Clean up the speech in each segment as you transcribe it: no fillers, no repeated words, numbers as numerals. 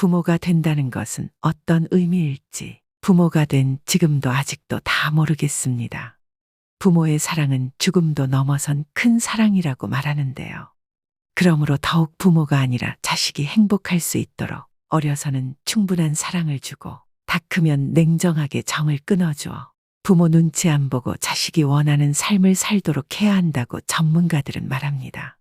부모가 된다는 것은 어떤 의미일지 부모가 된 지금도 아직도 다 모르겠습니다. 부모의 사랑은 죽음도 넘어선 큰 사랑이라고 말하는데요. 그러므로 더욱 부모가 아니라 자식이 행복할 수 있도록 어려서는 충분한 사랑을 주고 다 크면 냉정하게 정을 끊어주어 부모 눈치 안 보고 자식이 원하는 삶을 살도록 해야 한다고 전문가들은 말합니다.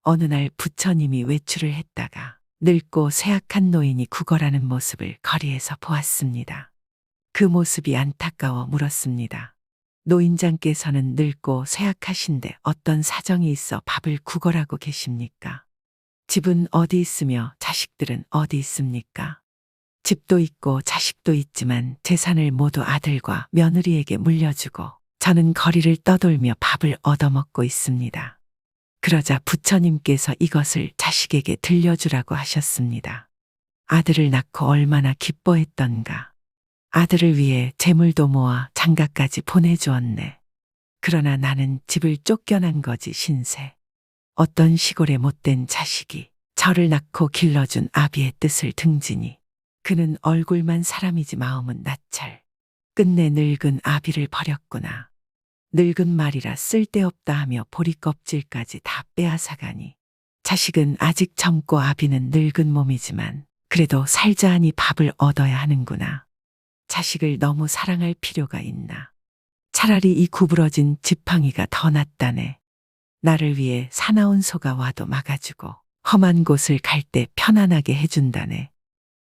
어느 날 부처님이 외출을 했다가 늙고 쇠약한 노인이 구걸하는 모습을 거리에서 보았습니다. 그 모습이 안타까워 물었습니다. 노인장께서는 늙고 쇠약하신데 어떤 사정이 있어 밥을 구걸하고 계십니까? 집은 어디 있으며 자식들은 어디 있습니까? 집도 있고 자식도 있지만 재산을 모두 아들과 며느리에게 물려주고 저는 거리를 떠돌며 밥을 얻어먹고 있습니다. 그러자 부처님께서 이것을 자식에게 들려주라고 하셨습니다. 아들을 낳고 얼마나 기뻐했던가. 아들을 위해 재물도 모아 장가까지 보내주었네. 그러나 나는 집을 쫓겨난 거지 신세. 어떤 시골의 못된 자식이 저를 낳고 길러준 아비의 뜻을 등지니 그는 얼굴만 사람이지 마음은 나찰. 끝내 늙은 아비를 버렸구나. 늙은 말이라 쓸데없다 하며 보리 껍질까지 다 빼앗아가니 자식은 아직 젊고 아비는 늙은 몸이지만 그래도 살자 하니 밥을 얻어야 하는구나. 자식을 너무 사랑할 필요가 있나. 차라리 이 구부러진 지팡이가 더 낫다네. 나를 위해 사나운 소가 와도 막아주고 험한 곳을 갈 때 편안하게 해준다네.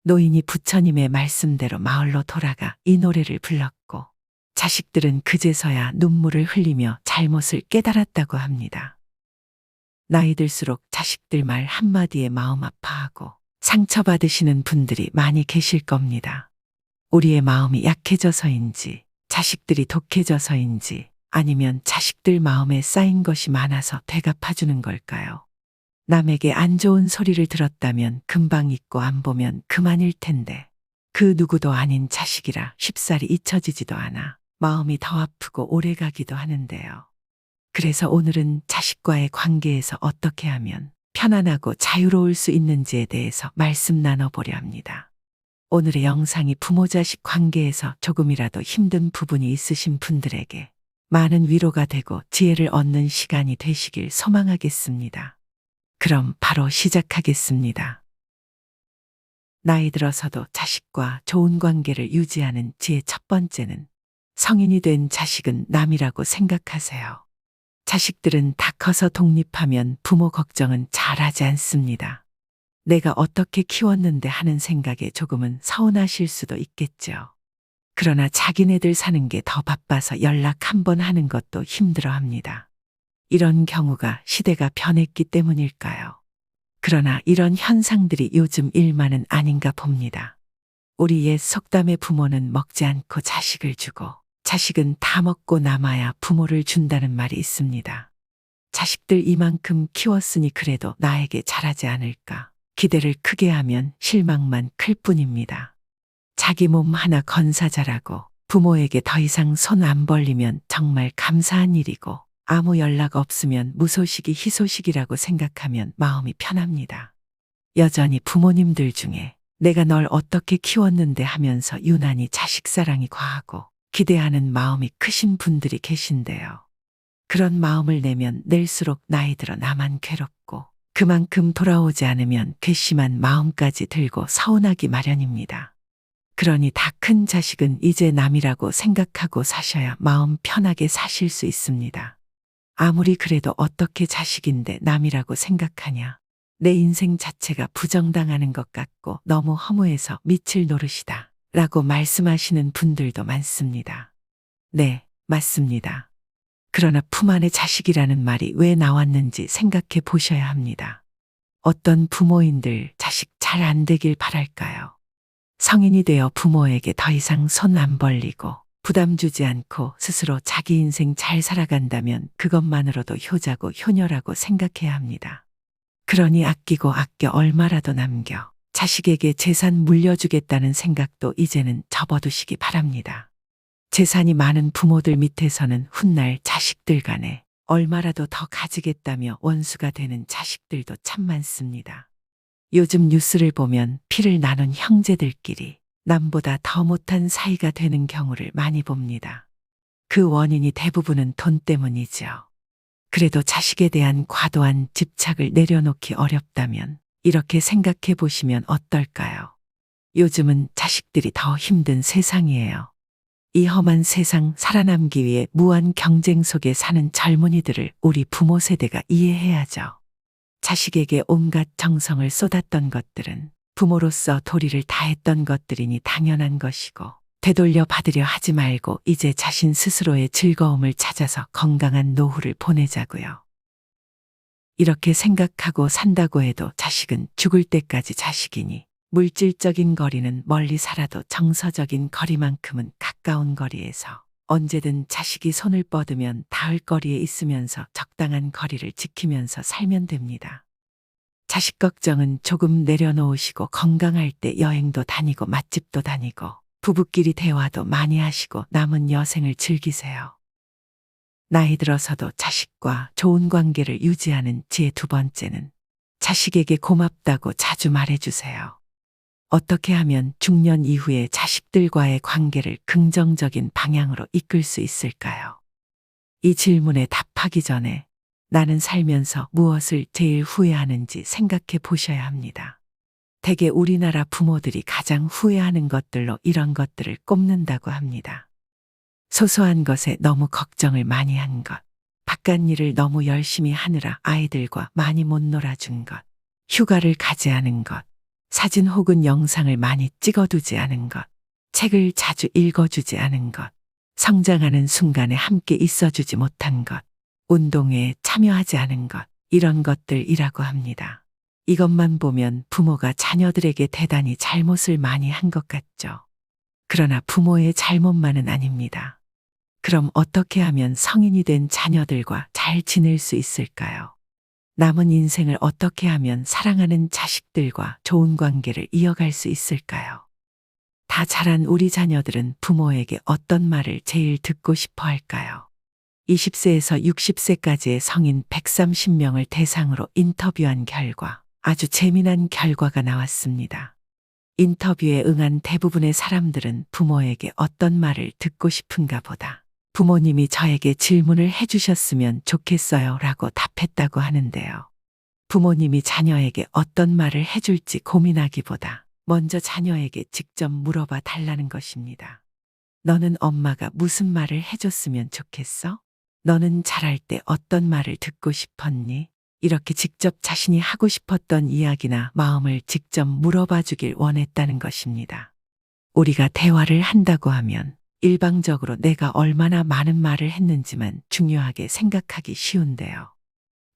노인이 부처님의 말씀대로 마을로 돌아가 이 노래를 불렀고 자식들은 그제서야 눈물을 흘리며 잘못을 깨달았다고 합니다. 나이 들수록 자식들 말 한마디에 마음 아파하고 상처받으시는 분들이 많이 계실 겁니다. 우리의 마음이 약해져서인지 자식들이 독해져서인지 아니면 자식들 마음에 쌓인 것이 많아서 되갚아주는 걸까요? 남에게 안 좋은 소리를 들었다면 금방 잊고 안 보면 그만일 텐데 그 누구도 아닌 자식이라 쉽사리 잊혀지지도 않아 마음이 더 아프고 오래가기도 하는데요. 그래서 오늘은 자식과의 관계에서 어떻게 하면 편안하고 자유로울 수 있는지에 대해서 말씀 나눠보려 합니다. 오늘의 영상이 부모 자식 관계에서 조금이라도 힘든 부분이 있으신 분들에게 많은 위로가 되고 지혜를 얻는 시간이 되시길 소망하겠습니다. 그럼 바로 시작하겠습니다. 나이 들어서도 자식과 좋은 관계를 유지하는 지혜 첫 번째는 성인이 된 자식은 남이라고 생각하세요. 자식들은 다 커서 독립하면 부모 걱정은 잘하지 않습니다. 내가 어떻게 키웠는데 하는 생각에 조금은 서운하실 수도 있겠죠. 그러나 자기네들 사는 게 더 바빠서 연락 한번 하는 것도 힘들어 합니다. 이런 경우가 시대가 변했기 때문일까요? 그러나 이런 현상들이 요즘 일만은 아닌가 봅니다. 우리 옛 속담의 부모는 먹지 않고 자식을 주고 자식은 다 먹고 남아야 부모를 준다는 말이 있습니다. 자식들 이만큼 키웠으니 그래도 나에게 잘하지 않을까 기대를 크게 하면 실망만 클 뿐입니다. 자기 몸 하나 건사 잘하고 부모에게 더 이상 손 안 벌리면 정말 감사한 일이고 아무 연락 없으면 무소식이 희소식이라고 생각하면 마음이 편합니다. 여전히 부모님들 중에 내가 널 어떻게 키웠는데 하면서 유난히 자식 사랑이 과하고 기대하는 마음이 크신 분들이 계신데요. 그런 마음을 내면 낼수록 나이 들어 나만 괴롭고 그만큼 돌아오지 않으면 괘씸한 마음까지 들고 서운하기 마련입니다. 그러니 다 큰 자식은 이제 남이라고 생각하고 사셔야 마음 편하게 사실 수 있습니다. 아무리 그래도 어떻게 자식인데 남이라고 생각하냐. 내 인생 자체가 부정당하는 것 같고 너무 허무해서 미칠 노릇이다 라고 말씀하시는 분들도 많습니다. 네, 맞습니다. 그러나 품 안의 자식이라는 말이 왜 나왔는지 생각해 보셔야 합니다. 어떤 부모인들 자식 잘 안 되길 바랄까요? 성인이 되어 부모에게 더 이상 손 안 벌리고 부담 주지 않고 스스로 자기 인생 잘 살아간다면 그것만으로도 효자고 효녀라고 생각해야 합니다. 그러니 아끼고 아껴 얼마라도 남겨 자식에게 재산 물려주겠다는 생각도 이제는 접어두시기 바랍니다. 재산이 많은 부모들 밑에서는 훗날 자식들 간에 얼마라도 더 가지겠다며 원수가 되는 자식들도 참 많습니다. 요즘 뉴스를 보면 피를 나눈 형제들끼리 남보다 더 못한 사이가 되는 경우를 많이 봅니다. 그 원인이 대부분은 돈 때문이죠. 그래도 자식에 대한 과도한 집착을 내려놓기 어렵다면 이렇게 생각해 보시면 어떨까요? 요즘은 자식들이 더 힘든 세상이에요. 이 험한 세상 살아남기 위해 무한 경쟁 속에 사는 젊은이들을 우리 부모 세대가 이해해야죠. 자식에게 온갖 정성을 쏟았던 것들은 부모로서 도리를 다했던 것들이니 당연한 것이고, 되돌려 받으려 하지 말고 이제 자신 스스로의 즐거움을 찾아서 건강한 노후를 보내자고요. 이렇게 생각하고 산다고 해도 자식은 죽을 때까지 자식이니 물질적인 거리는 멀리 살아도 정서적인 거리만큼은 가까운 거리에서 언제든 자식이 손을 뻗으면 닿을 거리에 있으면서 적당한 거리를 지키면서 살면 됩니다. 자식 걱정은 조금 내려놓으시고 건강할 때 여행도 다니고 맛집도 다니고 부부끼리 대화도 많이 하시고 남은 여생을 즐기세요. 나이 들어서도 자식과 좋은 관계를 유지하는 지혜 두 번째는 자식에게 고맙다고 자주 말해주세요. 어떻게 하면 중년 이후에 자식들과의 관계를 긍정적인 방향으로 이끌 수 있을까요? 이 질문에 답하기 전에 나는 살면서 무엇을 제일 후회하는지 생각해 보셔야 합니다. 대개 우리나라 부모들이 가장 후회하는 것들로 이런 것들을 꼽는다고 합니다. 소소한 것에 너무 걱정을 많이 한 것, 바깥일을 너무 열심히 하느라 아이들과 많이 못 놀아준 것, 휴가를 가지 않은 것, 사진 혹은 영상을 많이 찍어두지 않은 것, 책을 자주 읽어주지 않은 것, 성장하는 순간에 함께 있어주지 못한 것, 운동에 참여하지 않은 것, 이런 것들이라고 합니다. 이것만 보면 부모가 자녀들에게 대단히 잘못을 많이 한 것 같죠. 그러나 부모의 잘못만은 아닙니다. 그럼 어떻게 하면 성인이 된 자녀들과 잘 지낼 수 있을까요? 남은 인생을 어떻게 하면 사랑하는 자식들과 좋은 관계를 이어갈 수 있을까요? 다 자란 우리 자녀들은 부모에게 어떤 말을 제일 듣고 싶어 할까요? 20세에서 60세까지의 성인 130명을 대상으로 인터뷰한 결과 아주 재미난 결과가 나왔습니다. 인터뷰에 응한 대부분의 사람들은 부모에게 어떤 말을 듣고 싶은가 보다 부모님이 저에게 질문을 해주셨으면 좋겠어요 라고 답했다고 하는데요. 부모님이 자녀에게 어떤 말을 해줄지 고민하기보다 먼저 자녀에게 직접 물어봐 달라는 것입니다. 너는 엄마가 무슨 말을 해줬으면 좋겠어? 너는 자랄 때 어떤 말을 듣고 싶었니? 이렇게 직접 자신이 하고 싶었던 이야기나 마음을 직접 물어봐 주길 원했다는 것입니다. 우리가 대화를 한다고 하면 일방적으로 내가 얼마나 많은 말을 했는지만 중요하게 생각하기 쉬운데요.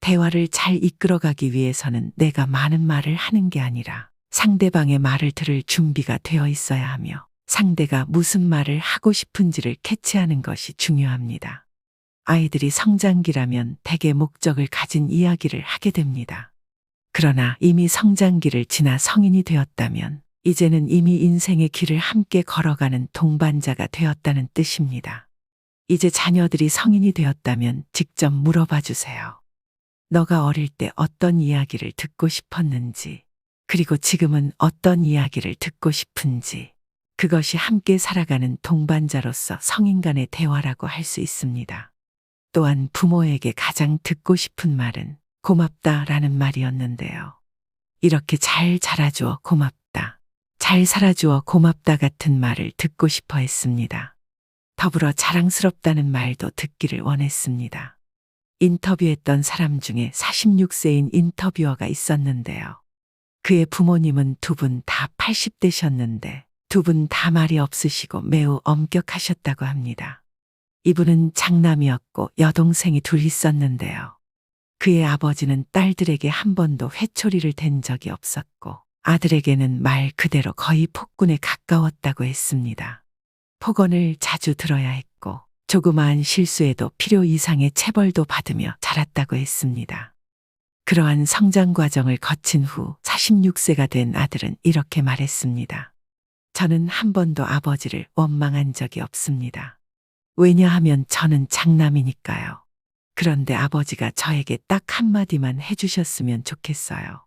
대화를 잘 이끌어가기 위해서는 내가 많은 말을 하는 게 아니라 상대방의 말을 들을 준비가 되어 있어야 하며 상대가 무슨 말을 하고 싶은지를 캐치하는 것이 중요합니다. 아이들이 성장기라면 대개 목적을 가진 이야기를 하게 됩니다. 그러나 이미 성장기를 지나 성인이 되었다면 이제는 이미 인생의 길을 함께 걸어가는 동반자가 되었다는 뜻입니다. 이제 자녀들이 성인이 되었다면 직접 물어봐 주세요. 너가 어릴 때 어떤 이야기를 듣고 싶었는지, 그리고 지금은 어떤 이야기를 듣고 싶은지, 그것이 함께 살아가는 동반자로서 성인 간의 대화라고 할 수 있습니다. 또한 부모에게 가장 듣고 싶은 말은 고맙다라는 말이었는데요. 이렇게 잘 자라주어 고맙다, 잘 살아주어 고맙다 같은 말을 듣고 싶어 했습니다. 더불어 자랑스럽다는 말도 듣기를 원했습니다. 인터뷰했던 사람 중에 46세인 인터뷰어가 있었는데요. 그의 부모님은 두 분 다 80대셨는데 두 분 다 말이 없으시고 매우 엄격하셨다고 합니다. 이분은 장남이었고 여동생이 둘 있었는데요. 그의 아버지는 딸들에게 한 번도 회초리를 댄 적이 없었고 아들에게는 말 그대로 거의 폭군에 가까웠다고 했습니다. 폭언을 자주 들어야 했고 조그마한 실수에도 필요 이상의 체벌도 받으며 자랐다고 했습니다. 그러한 성장 과정을 거친 후 46세가 된 아들은 이렇게 말했습니다. 저는 한 번도 아버지를 원망한 적이 없습니다. 왜냐하면 저는 장남이니까요. 그런데 아버지가 저에게 딱 한마디만 해주셨으면 좋겠어요.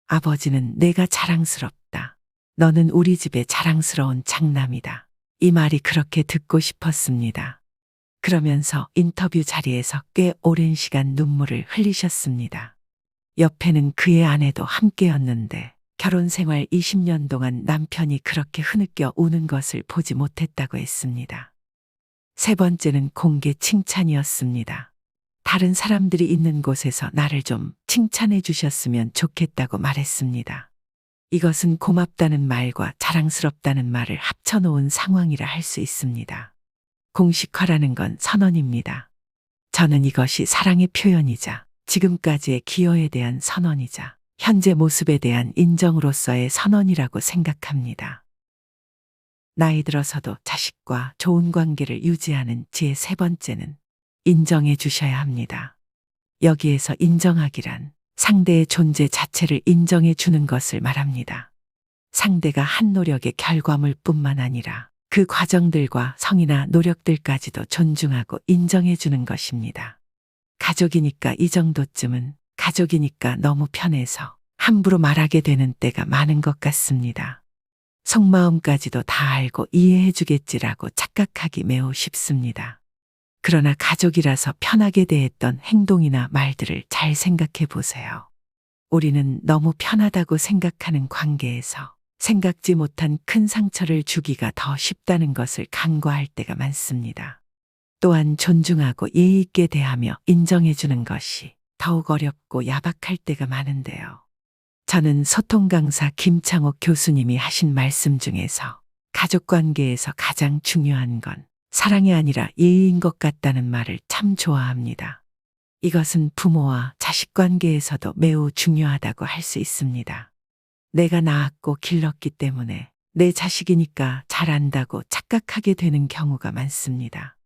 아버지는 내가 자랑스럽다. 너는 우리 집의 자랑스러운 장남이다. 이 말이 그렇게 듣고 싶었습니다. 그러면서 인터뷰 자리에서 꽤 오랜 시간 눈물을 흘리셨습니다. 옆에는 그의 아내도 함께였는데 결혼 생활 20년 동안 남편이 그렇게 흐느껴 우는 것을 보지 못했다고 했습니다. 세 번째는 공개 칭찬이었습니다. 다른 사람들이 있는 곳에서 나를 좀 칭찬해 주셨으면 좋겠다고 말했습니다. 이것은 고맙다는 말과 자랑스럽다는 말을 합쳐놓은 상황이라 할 수 있습니다. 공식화라는 건 선언입니다. 저는 이것이 사랑의 표현이자 지금까지의 기여에 대한 선언이자 현재 모습에 대한 인정으로서의 선언이라고 생각합니다. 나이 들어서도 자식과 좋은 관계를 유지하는 제 세 번째는 인정해 주셔야 합니다. 여기에서 인정하기란 상대의 존재 자체를 인정해 주는 것을 말합니다. 상대가 한 노력의 결과물뿐만 아니라 그 과정들과 성의나 노력들까지도 존중하고 인정해 주는 것입니다. 가족이니까 이 정도쯤은, 가족이니까 너무 편해서 함부로 말하게 되는 때가 많은 것 같습니다. 속마음까지도 다 알고 이해해 주겠지라고 착각하기 매우 쉽습니다. 그러나 가족이라서 편하게 대했던 행동이나 말들을 잘 생각해 보세요. 우리는 너무 편하다고 생각하는 관계에서 생각지 못한 큰 상처를 주기가 더 쉽다는 것을 간과할 때가 많습니다. 또한 존중하고 예의 있게 대하며 인정해 주는 것이 더욱 어렵고 야박할 때가 많은데요. 저는 소통 강사 김창옥 교수님이 하신 말씀 중에서 가족 관계에서 가장 중요한 건 사랑이 아니라 예의인 것 같다는 말을 참 좋아합니다. 이것은 부모와 자식 관계에서도 매우 중요하다고 할 수 있습니다. 내가 낳았고 길렀기 때문에 내 자식이니까 잘안다고 착각하게 되는 경우가 많습니다.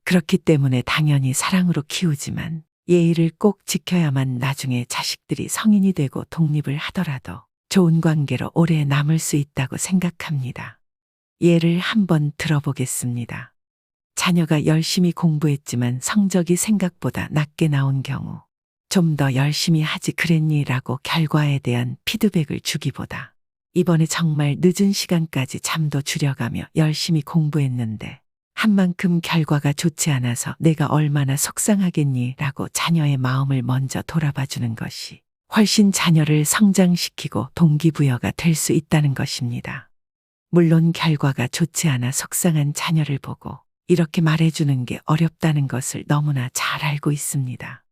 그렇기 때문에 당연히 사랑으로 키우지만 예의를 꼭 지켜야만 나중에 자식들이 성인이 되고 독립을 하더라도 좋은 관계로 오래 남을 수 있다고 생각합니다. 예를 한번 들어보겠습니다. 자녀가 열심히 공부했지만 성적이 생각보다 낮게 나온 경우 좀 더 열심히 하지 그랬니? 라고 결과에 대한 피드백을 주기보다 이번에 정말 늦은 시간까지 잠도 줄여가며 열심히 공부했는데 한 만큼 결과가 좋지 않아서 내가 얼마나 속상하겠니? 라고 자녀의 마음을 먼저 돌아봐 주는 것이 훨씬 자녀를 성장시키고 동기부여가 될 수 있다는 것입니다. 물론 결과가 좋지 않아 속상한 자녀를 보고 이렇게 말해주는 게 어렵다는 것을 너무나 잘 알고 있습니다.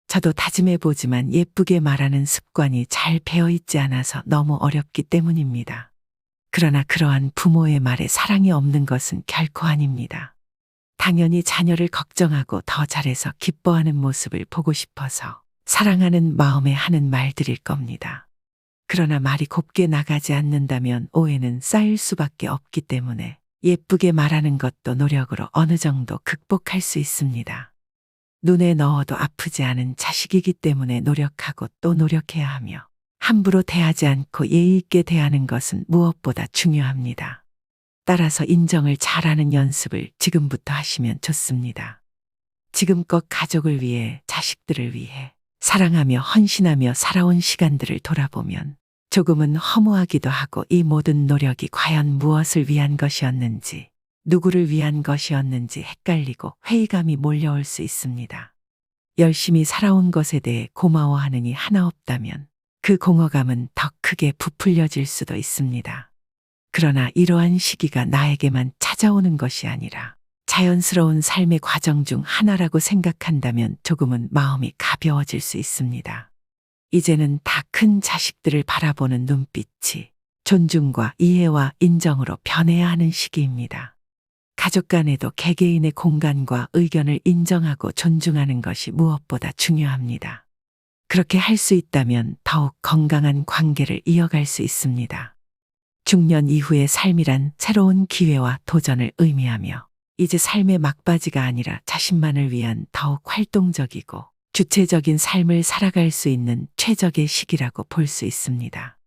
저도 다짐해보지만 예쁘게 말하는 습관이 잘 배어있지 않아서 너무 어렵기 때문입니다. 그러나 그러한 부모의 말에 사랑이 없는 것은 결코 아닙니다. 당연히 자녀를 걱정하고 더 잘해서 기뻐하는 모습을 보고 싶어서 사랑하는 마음에 하는 말들일 겁니다. 그러나 말이 곱게 나가지 않는다면 오해는 쌓일 수밖에 없기 때문에 예쁘게 말하는 것도 노력으로 어느 정도 극복할 수 있습니다. 눈에 넣어도 아프지 않은 자식이기 때문에 노력하고 또 노력해야 하며 함부로 대하지 않고 예의 있게 대하는 것은 무엇보다 중요합니다. 따라서 인정을 잘하는 연습을 지금부터 하시면 좋습니다. 지금껏 가족을 위해, 자식들을 위해 사랑하며 헌신하며 살아온 시간들을 돌아보면 조금은 허무하기도 하고 이 모든 노력이 과연 무엇을 위한 것이었는지, 누구를 위한 것이었는지 헷갈리고 회의감이 몰려올 수 있습니다. 열심히 살아온 것에 대해 고마워하느니 하나 없다면 그 공허감은 더 크게 부풀려질 수도 있습니다. 그러나 이러한 시기가 나에게만 찾아오는 것이 아니라 자연스러운 삶의 과정 중 하나라고 생각한다면 조금은 마음이 가벼워질 수 있습니다. 이제는 다 큰 자식들을 바라보는 눈빛이 존중과 이해와 인정으로 변해야 하는 시기입니다. 가족 간에도 개개인의 공간과 의견을 인정하고 존중하는 것이 무엇보다 중요합니다. 그렇게 할 수 있다면 더욱 건강한 관계를 이어갈 수 있습니다. 중년 이후의 삶이란 새로운 기회와 도전을 의미하며 이제 삶의 막바지가 아니라 자신만을 위한 더욱 활동적이고 주체적인 삶을 살아갈 수 있는 최적의 시기라고 볼 수 있습니다.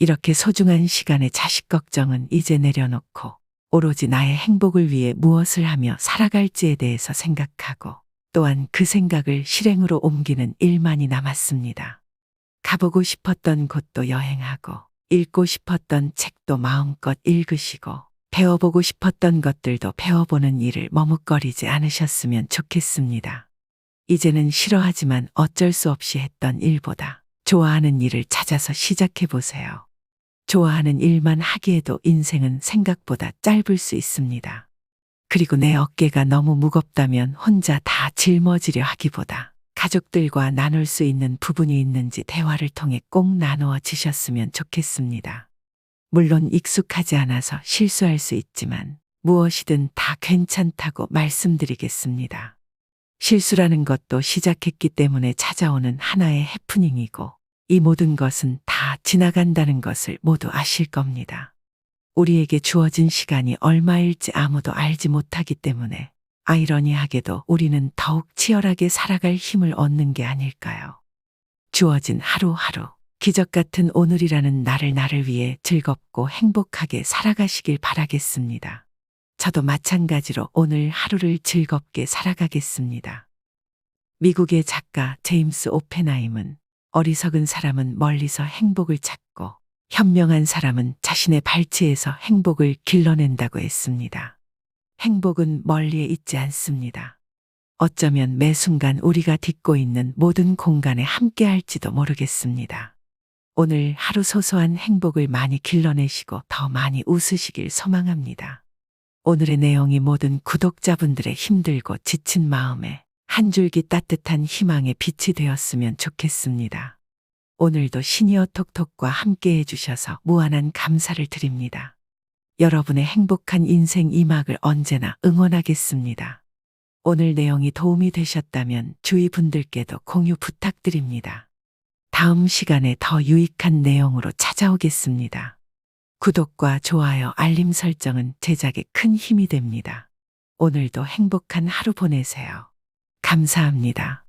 이렇게 소중한 시간의 자식 걱정은 이제 내려놓고 오로지 나의 행복을 위해 무엇을 하며 살아갈지에 대해서 생각하고 또한 그 생각을 실행으로 옮기는 일만이 남았습니다. 가보고 싶었던 곳도 여행하고, 읽고 싶었던 책도 마음껏 읽으시고, 배워보고 싶었던 것들도 배워보는 일을 머뭇거리지 않으셨으면 좋겠습니다. 이제는 싫어하지만 어쩔 수 없이 했던 일보다 좋아하는 일을 찾아서 시작해보세요. 좋아하는 일만 하기에도 인생은 생각보다 짧을 수 있습니다. 그리고 내 어깨가 너무 무겁다면 혼자 다 짊어지려 하기보다 가족들과 나눌 수 있는 부분이 있는지 대화를 통해 꼭 나누어 지셨으면 좋겠습니다. 물론 익숙하지 않아서 실수할 수 있지만 무엇이든 다 괜찮다고 말씀드리겠습니다. 실수라는 것도 시작했기 때문에 찾아오는 하나의 해프닝이고 이 모든 것은 다 지나간다는 것을 모두 아실 겁니다. 우리에게 주어진 시간이 얼마일지 아무도 알지 못하기 때문에 아이러니하게도 우리는 더욱 치열하게 살아갈 힘을 얻는 게 아닐까요? 주어진 하루하루, 기적 같은 오늘이라는 나를 위해 즐겁고 행복하게 살아가시길 바라겠습니다. 저도 마찬가지로 오늘 하루를 즐겁게 살아가겠습니다. 미국의 작가 제임스 오펜하임은 어리석은 사람은 멀리서 행복을 찾고 현명한 사람은 자신의 발치에서 행복을 길러낸다고 했습니다. 행복은 멀리에 있지 않습니다. 어쩌면 매 순간 우리가 딛고 있는 모든 공간에 함께할지도 모르겠습니다. 오늘 하루 소소한 행복을 많이 길러내시고 더 많이 웃으시길 소망합니다. 오늘의 내용이 모든 구독자분들의 힘들고 지친 마음에 한 줄기 따뜻한 희망의 빛이 되었으면 좋겠습니다. 오늘도 시니어 톡톡과 함께 해주셔서 무한한 감사를 드립니다. 여러분의 행복한 인생 이막을 언제나 응원하겠습니다. 오늘 내용이 도움이 되셨다면 주위 분들께도 공유 부탁드립니다. 다음 시간에 더 유익한 내용으로 찾아오겠습니다. 구독과 좋아요, 알림 설정은 제작에 큰 힘이 됩니다. 오늘도 행복한 하루 보내세요. 감사합니다.